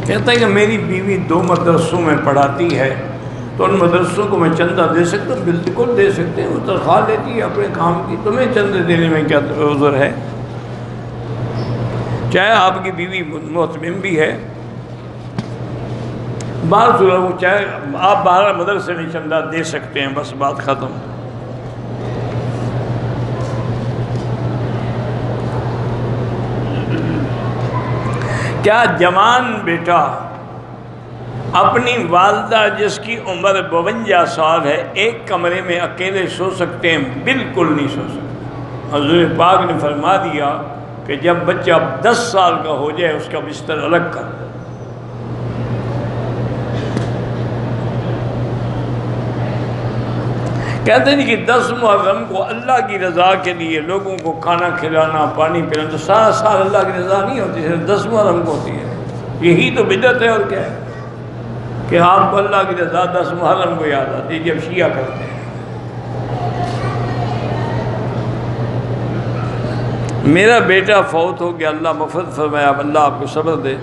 کہتا ہے کہ میری بیوی 2 مدرسوں میں پڑھاتی ہے، تو ان مدرسوں کو میں چندہ دے سکتا ہوں؟ بالکل دے سکتے ہیں، وہ تنخواہ لیتی ہے اپنے کام کی، تمہیں چندے دینے میں کیا عذر ہے؟ چاہے آپ کی بیوی محتمم بھی ہے، بات چاہے آپ 12 مدرسے میں چندہ دے سکتے ہیں، بس بات ختم۔ کیا جوان بیٹا اپنی والدہ جس کی عمر 52 سال ہے ایک کمرے میں اکیلے سو سکتے ہیں؟ بالکل نہیں سو سکتے۔ حضور پاک نے فرما دیا کہ جب بچہ 10 سال کا ہو جائے اس کا بستر الگ کر۔ کہتے ہیں کہ 10 محرم کو اللہ کی رضا کے لیے لوگوں کو کھانا کھلانا، پانی پلانا، تو سارا سال اللہ کی رضا نہیں ہوتی، صرف 10 محرم کو ہوتی ہے۔ یہی تو بدعت ہے، اور کیا ہے کہ آپ کو اللہ کی رضا 10 محرم کو یاد آتی ہے، جب شیعہ کرتے ہیں۔ میرا بیٹا فوت ہو گیا، اللہ مغفرت فرمائے، اب اللہ آپ کو صبر دے۔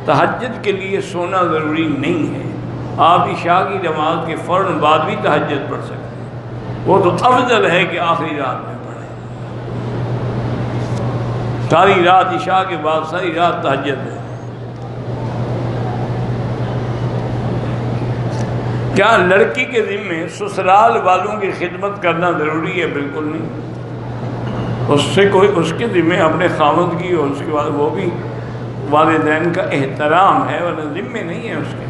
تہجد کے لیے سونا ضروری نہیں ہے، آپ عشاء کی نماز کے فوراً بعد بھی تہجد پڑھ سکتے ہیں، وہ تو افضل ہے کہ آخری رات میں پڑھیں۔ ساری رات عشاء کے بعد ساری رات تہجد ہے۔ کیا لڑکی کے ذمے سسرال والوں کی خدمت کرنا ضروری ہے؟ بالکل نہیں۔ اس کے ذمے اپنے خاوند کی اور اس کے بعد وہ بھی والدین کا احترام ہے، ورنہ ذمے نہیں ہے اس کے۔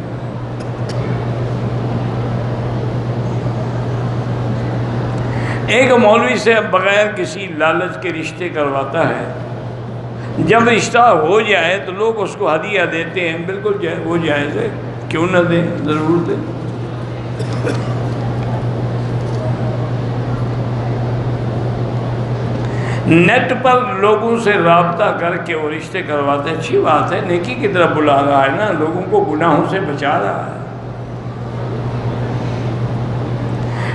ایک مولوی سے بغیر کسی لالچ کے رشتے کرواتا ہے، جب رشتہ ہو جائے تو لوگ اس کو ہدیہ دیتے ہیں، بالکل وہ جائز ہے، کیوں نہ دیں، ضرور دیں۔ نیٹ پر لوگوں سے رابطہ کر کے وہ رشتے کرواتے ہیں، اچھی بات ہے، نیکی کی طرف بلا رہا ہے نا، لوگوں کو گناہوں سے بچا رہا ہے۔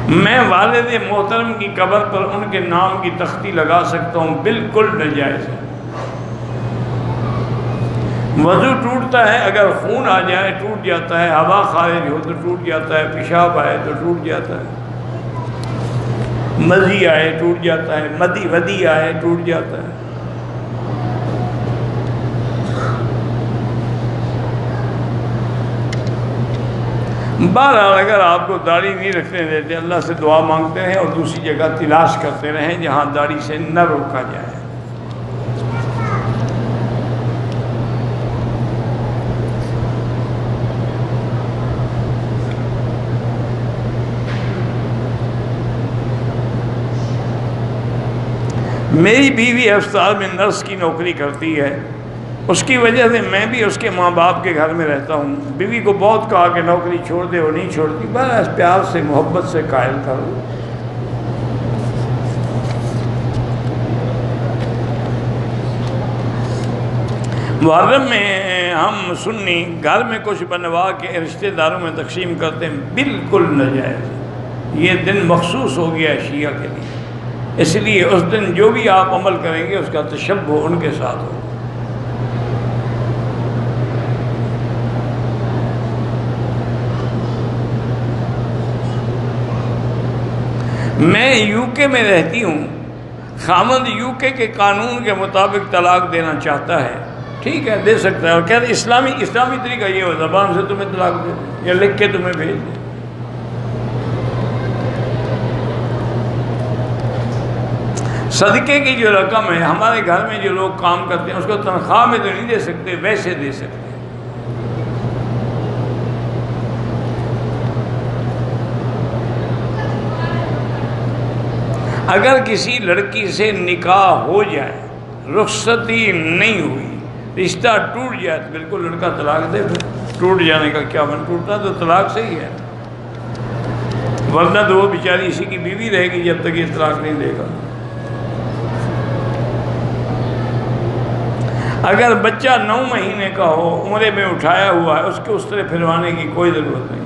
میں والد محترم کی قبر پر ان کے نام کی تختی لگا سکتا ہوں؟ بالکل ناجائز ہے۔ وضو ٹوٹتا ہے، اگر خون آ جائے ٹوٹ جاتا ہے، ہوا خارج ہو تو ٹوٹ جاتا ہے، پیشاب آئے تو ٹوٹ جاتا ہے، مزی آئے ٹوٹ جاتا ہے، ودی آئے ٹوٹ جاتا ہے۔ بہرحال اگر آپ کو داڑھی نہیں رکھنے دیتے، اللہ سے دعا مانگتے رہیں اور دوسری جگہ تلاش کرتے رہیں جہاں داڑھی سے نہ روکا جائے۔ میری بیوی ہسپتال میں نرس کی نوکری کرتی ہے، اس کی وجہ سے میں بھی اس کے ماں باپ کے گھر میں رہتا ہوں۔ بیوی کو بہت کہا کہ نوکری چھوڑ دے، وہ نہیں چھوڑتی، بس پیار سے محبت سے قائل کرو۔ محرم میں ہم سنی گھر میں کچھ بنوا کے رشتہ داروں میں تقسیم کرتے ہیں، بالکل ناجائز۔ یہ دن مخصوص ہو گیا ہے شیعہ کے لیے، اس لیے اس دن جو بھی آپ عمل کریں گے اس کا تشبہ ان کے ساتھ ہو۔ میں یو کے میں رہتی ہوں، خاوند یو کے قانون کے مطابق طلاق دینا چاہتا ہے، ٹھیک ہے دے سکتا ہے، اور کہتے اسلامی طریقہ یہ ہو زبان سے تمہیں طلاق دے دے یا لکھ کے تمہیں بھیج دے۔ صدقے کی جو رقم ہے، ہمارے گھر میں جو لوگ کام کرتے ہیں اس کو تنخواہ میں تو نہیں دے سکتے، ویسے دے سکتے ہیں۔ اگر کسی لڑکی سے نکاح ہو جائے، رخصتی نہیں ہوئی، رشتہ ٹوٹ جائے تو بالکل لڑکا طلاق دے۔ پھر ٹوٹ جانے کا کیا من، ٹوٹنا تو طلاق سے ہی ہے، ورنہ تو وہ بیچاری اسی کی بیوی رہے گی جب تک یہ طلاق نہیں دے گا۔ اگر بچہ 9 مہینے کا ہو، عمرے میں اٹھایا ہوا ہے، اس کو اس طرح پھروانے کی کوئی ضرورت نہیں۔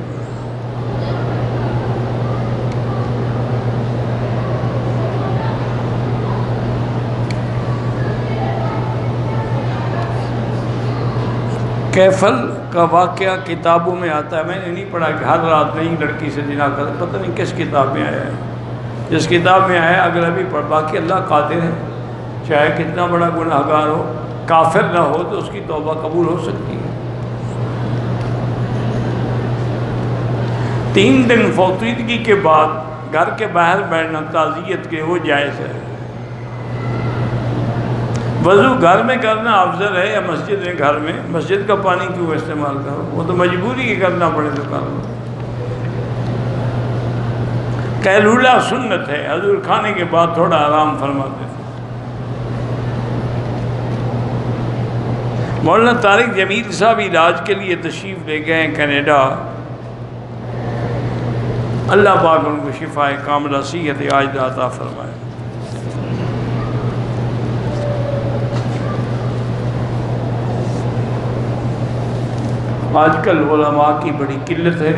کیفل کا واقعہ کتابوں میں آتا ہے، میں نے نہیں پڑھا کہ ہر رات نئی لڑکی سے زنا کر، پتہ نہیں کس کتاب میں آیا ہے۔ جس کتاب میں آیا اگر ابھی پڑھ، باقی اللہ قادر ہے، چاہے کتنا بڑا گناہ گار ہو، کافر نہ ہو تو اس کی توبہ قبول ہو سکتی ہے۔ 3 دن فوتیدگی کے بعد گھر کے باہر بیٹھنا تعزیت کے وہ جائز ہے۔ وضو گھر میں کرنا افضل ہے یا مسجد میں؟ گھر میں۔ مسجد کا پانی کیوں استعمال کرو؟ وہ تو مجبوری کے کرنا پڑے تو کر لو۔ قیلولہ سنت ہے، حضور کھانے کے بعد تھوڑا آرام فرماتے تھے۔ مولانا طارق جمیل صاحب علاج کے لیے تشریف لے گئے ہیں کینیڈا، اللہ پاک ان کو شفائے کاملہ صحت عاجلہ عطا فرمائے۔ آج کل علماء کی بڑی قلت ہے،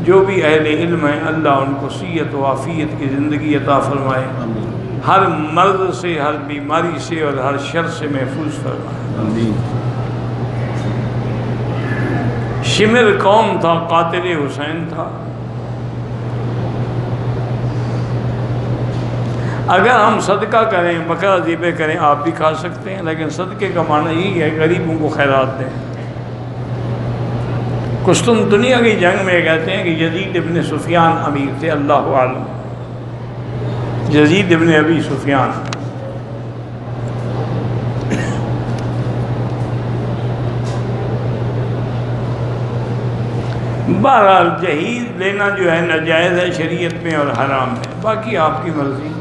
جو بھی اہل علم ہیں اللہ ان کو صحت و عافیت کی زندگی عطا فرمائے، ہر مرض سے، ہر بیماری سے اور ہر شر سے محفوظ فرمائے۔ شمر کون تھا؟ قاتل حسین تھا۔ اگر ہم صدقہ کریں، بکرا ذبح کریں، آپ بھی کھا سکتے ہیں، لیکن صدقے کا معنی یہی ہے غریبوں کو خیرات دیں۔ قسطنطنیہ کی جنگ میں کہتے ہیں کہ یزید ابن سفیان امیر تھے، اللہ عالم، یزید ابن ابی سفیان۔ بہرحال جہیز لینا جو ہے ناجائز ہے شریعت میں اور حرام ہے، باقی آپ کی مرضی۔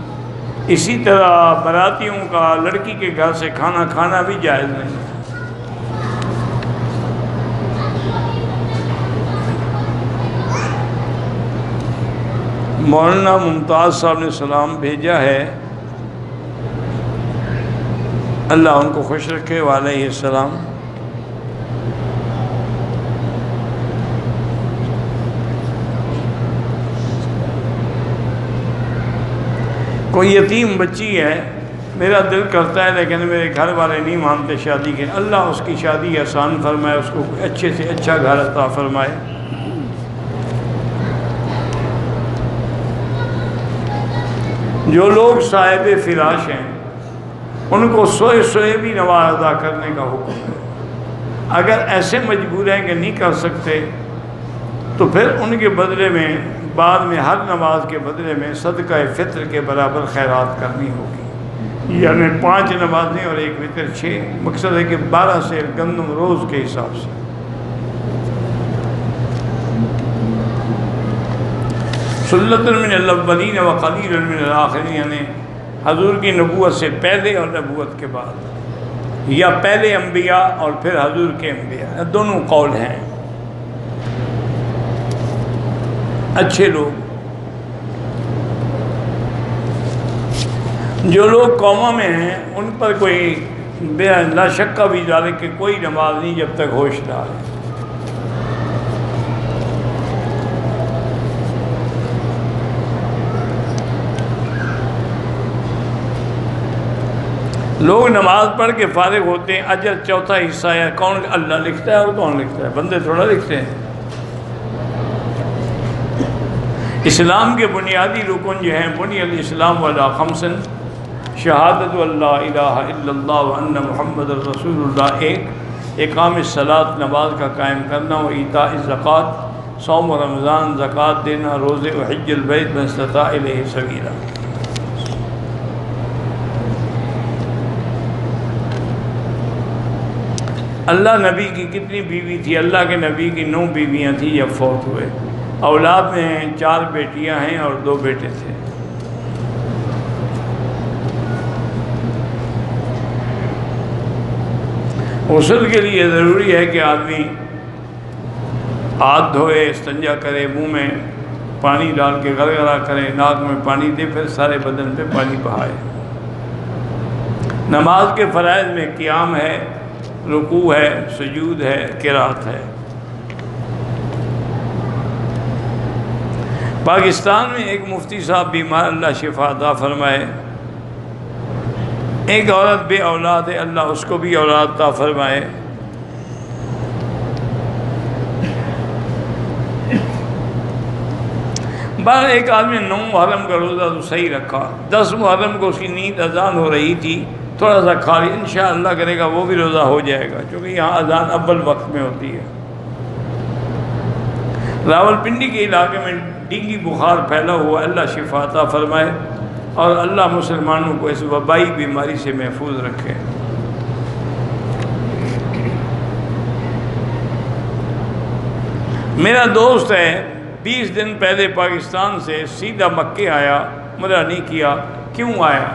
اسی طرح براتیوں کا لڑکی کے گھر سے کھانا کھانا بھی جائز نہیں ہے۔ مولانا ممتاز صاحب نے سلام بھیجا ہے، اللہ ان کو خوش رکھے، وعلیہ السلام۔ کوئی یتیم بچی ہے، میرا دل کرتا ہے لیکن میرے گھر والے نہیں مانتے شادی کے، اللہ اس کی شادی آسان فرمائے، اس کو اچھے سے اچھا گھر عطا فرمائے۔ جو لوگ صاحب فراش ہیں ان کو سوئے سوئے بھی نماز ادا کرنے کا حکم ہے۔ اگر ایسے مجبور ہیں کہ نہیں کر سکتے تو پھر ان کے بدلے میں بعد میں ہر نماز کے بدلے میں صدقہ فطر کے برابر خیرات کرنی ہوگی، یعنی 5 نمازیں اور 1 وتر 6، مقصد ہے کہ 12 سے گندم روز کے حساب سے۔ سلۃ من الاولین و قلیل من الآخرین، یعنی حضور کی نبوت سے پہلے اور نبوت کے بعد، یا پہلے انبیاء اور پھر حضور کے انبیاء، دونوں قول ہیں۔ اچھے لوگ، جو لوگ قوما میں ہیں ان پر کوئی لا شک کا بھی ذالک کہ کوئی نماز نہیں جب تک ہوش نہ آئے۔ لوگ نماز پڑھ کے فارغ ہوتے ہیں، اجر چوتھا حصہ ہے، کون اللہ لکھتا ہے اور کون لکھتا ہے؟ بندے تھوڑا لکھتے ہیں۔ اسلام کے بنیادی رکن جو ہیں، بنی الاسلام علی 5، شہادت اللہ الہ الا اللہ وان محمد رسول اللہ 1، اقام الصلاۃ نماز کا قائم کرنا، و ایتاء الزکوٰۃ صوم و رمضان، زکوٰۃ دینا، روزے، و حج البیت من استطاع الیہ سبیلا۔ اللہ نبی کی کتنی بیوی تھی؟ اللہ کے نبی کی 9 بیویاں تھیں جب فوت ہوئے۔ اولاد میں 4 بیٹیاں ہیں اور 2 بیٹے تھے۔ غسل کے لیے ضروری ہے کہ آدمی ہاتھ دھوئے، استنجا کرے، منہ میں پانی ڈال کے گرگرا کرے، ناک میں پانی دے، پھر سارے بدن پہ پانی بہائے۔ نماز کے فرائض میں قیام ہے، رکوع ہے، سجود ہے، قرات ہے۔ پاکستان میں ایک مفتی صاحب بیمار، اللہ شفا عطا فرمائے۔ ایک عورت بے اولاد ہے، اللہ اس کو بھی اولاد عطا فرمائے۔ بہر ایک آدمی 9 محرم کا روزہ تو صحیح رکھا، 10 محرم کو اس کی نیند اذان ہو رہی تھی، تھوڑا سا کھا لی، انشاءاللہ کرے گا وہ بھی روزہ ہو جائے گا، کیونکہ یہاں اذان اول وقت میں ہوتی ہے۔ راولپنڈی کے علاقے میں ڈینگی بخار پھیلا ہوا، اللہ شفا عطا فرمائے اور اللہ مسلمانوں کو اس وبائی بیماری سے محفوظ رکھے۔ میرا دوست ہے 20 دن پہلے پاکستان سے سیدھا مکے آیا، عمرہ نہیں کیا، کیوں آیا؟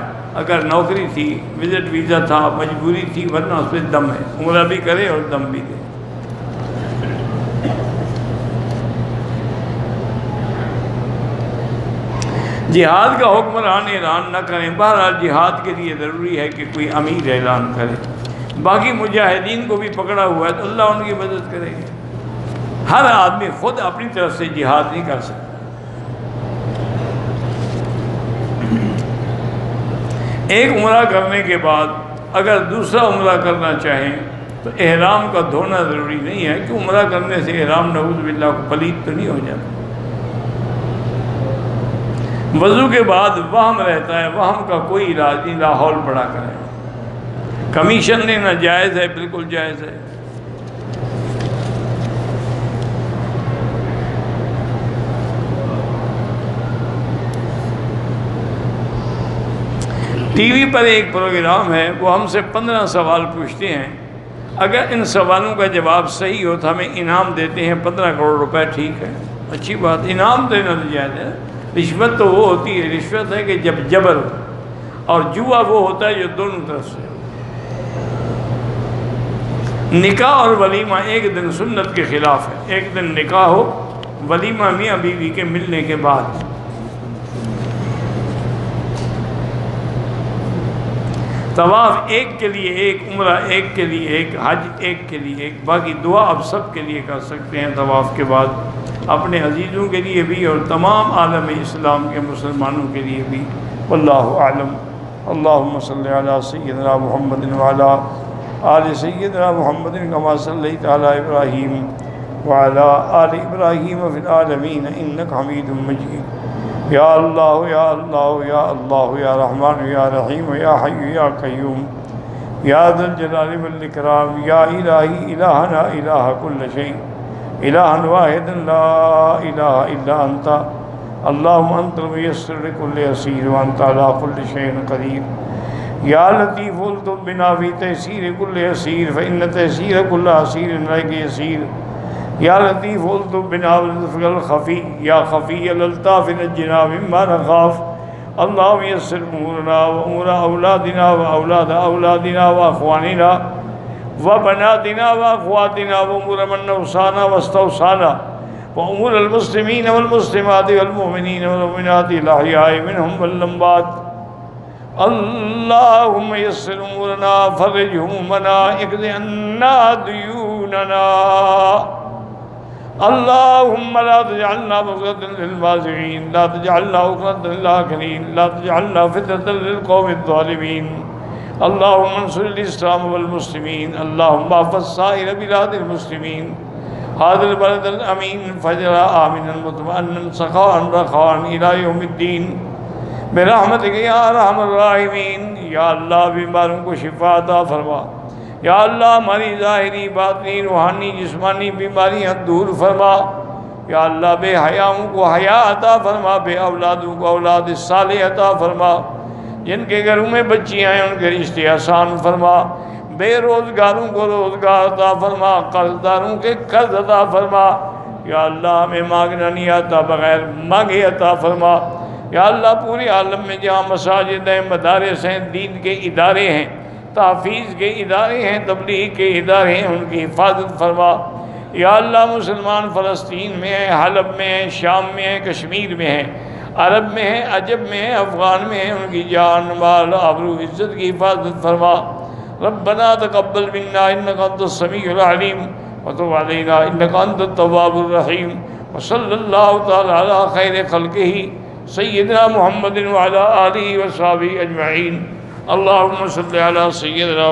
اگر نوکری تھی، وزٹ ویزا تھا، مجبوری تھی، ورنہ اس پہ دم ہے، عمرہ بھی کرے اور دم بھی دے۔ جہاد کا حکمران اعلان نہ کریں، بہرحال جہاد کے لیے ضروری ہے کہ کوئی امیر اعلان کرے، باقی مجاہدین کو بھی پکڑا ہوا ہے تو اللہ ان کی مدد کرے گا۔ ہر آدمی خود اپنی طرف سے جہاد نہیں کر سکتا۔ ایک عمرہ کرنے کے بعد اگر دوسرا عمرہ کرنا چاہیں تو احرام کا دھونا ضروری نہیں ہے، کہ عمرہ کرنے سے احرام نعوذ باللہ کو پلید تو نہیں ہو جاتا۔ وضو کے بعد وہم رہتا ہے، وہم کا کوئی علاج نہیں، لاحول پڑا کریں۔ کمیشن لینا جائز ہے، بالکل جائز ہے۔ ٹی وی پر ایک پروگرام ہے، وہ ہم سے 15 سوال پوچھتے ہیں، اگر ان سوالوں کا جواب صحیح ہو تو ہمیں انعام دیتے ہیں 15 کروڑ روپے۔ ٹھیک ہے، اچھی بات، انعام دینا تو جائز ہے۔ رشوت تو وہ ہوتی ہے، رشوت ہے کہ جب جبر ہو، اور جوا وہ ہوتا ہے جو دونوں طرف سے ہو۔ نکاح اور ولیمہ ایک دن سنت کے خلاف ہے، ایک دن نکاح ہو، ولیمہ میاں بیوی کے ملنے کے بعد۔ طواف ایک کے لیے ایک، عمرہ ایک کے لیے ایک، حج ایک کے لیے ایک، باقی دعا اب سب کے لیے کر سکتے ہیں طواف کے بعد، اپنے عزیزوں کے لیے بھی اور تمام عالم اسلام کے مسلمانوں کے لیے بھی۔ واللہ اعلم۔ اللہم صلی علی سیدنا محمد وعلی آل سیدنا محمد کما صلیت علی ابراہیم وعلی آل ابراہیم فی العالمین انک حمید مجید۔ یا اللہ یا اللہ یا اللہ یا رحمان یا رحیم یا حی یا قیوم یا ذا الجلال والاکرام، یا الہی الہنا الہ کل شیء، الہ واحد لا الہ الا انت، اللہم انت المیسر لکل یسیر وانت علی کل شیء قدیر، یا لطیف الطف بنا فی تیسیر کل یسیر فإن تیسیر کل عسیر علیک یسیر، یا لطیف الطف بنا باللطف الخفی، یا خفی الالطاف نجنا مما نخاف، اللہم یسر امورنا و امور اولادنا و اولاد اولادنا و اخواننا و بناتنا و اخواتنا و امور من اوصانا و استوصانا و امور المسلمین والمسلمات والمؤمنین والمؤمنات الاحیاء منهم والاموات، اللہم یسر امورنا فرج همومنا اقض عنا دیوننا، اللہم لا تجعلنا مغردا للمازعین، لا تجعلنا عقدة للآخرین، لا تجعلنا فتنة للقوم الظالمین، اللہم انصر الاسلام والمسلمین، اللہم احفظ سائر بلاد المسلمین، هذا البلد الامین فجرا آمنا مطمئنا سخاء رخاء الى یوم الدین برحمتک یا ارحم الراحمین۔ یا اللہ بیماروں کو شفا عطا فرما، یا اللہ ہماری ظاہری باطنی روحانی جسمانی بیماریاں دور فرما، یا اللہ بے حیاؤں کو حیا عطا فرما، بے اولادوں کو اولاد صالح عطا فرما، جن کے گھروں میں بچیاں ہیں ان کے رشتے آسان فرما، بے روزگاروں کو روزگار عطا فرما، قرض داروں کے قرض عطا فرما، یا اللہ ہمیں مانگنا نہیں آتا بغیر مانگے عطا فرما، یا اللہ پورے عالم میں جہاں مساجد ہیں، مدارس ہیں، دین کے ادارے ہیں، تحفیظ کے ادارے ہیں، تبلیغ کے ادارے ہیں، ان کی حفاظت فرما، یا اللہ مسلمان فلسطین میں ہیں، حلب میں ہیں، شام میں ہیں، کشمیر میں ہیں، عرب میں ہیں، عجب میں ہیں، افغان میں ہیں، ان کی جان مال آبرو عزت کی حفاظت فرما۔ ربنا تقبل منا انک انت السمیع العلیم وتب علینا انک انت التواب الرحیم، وصلی اللہ تعالی علی خیر خلقہ سیدنا محمد وعلی آلہ وصحبہ اجمعین۔ اللہم صلی علی سیدنا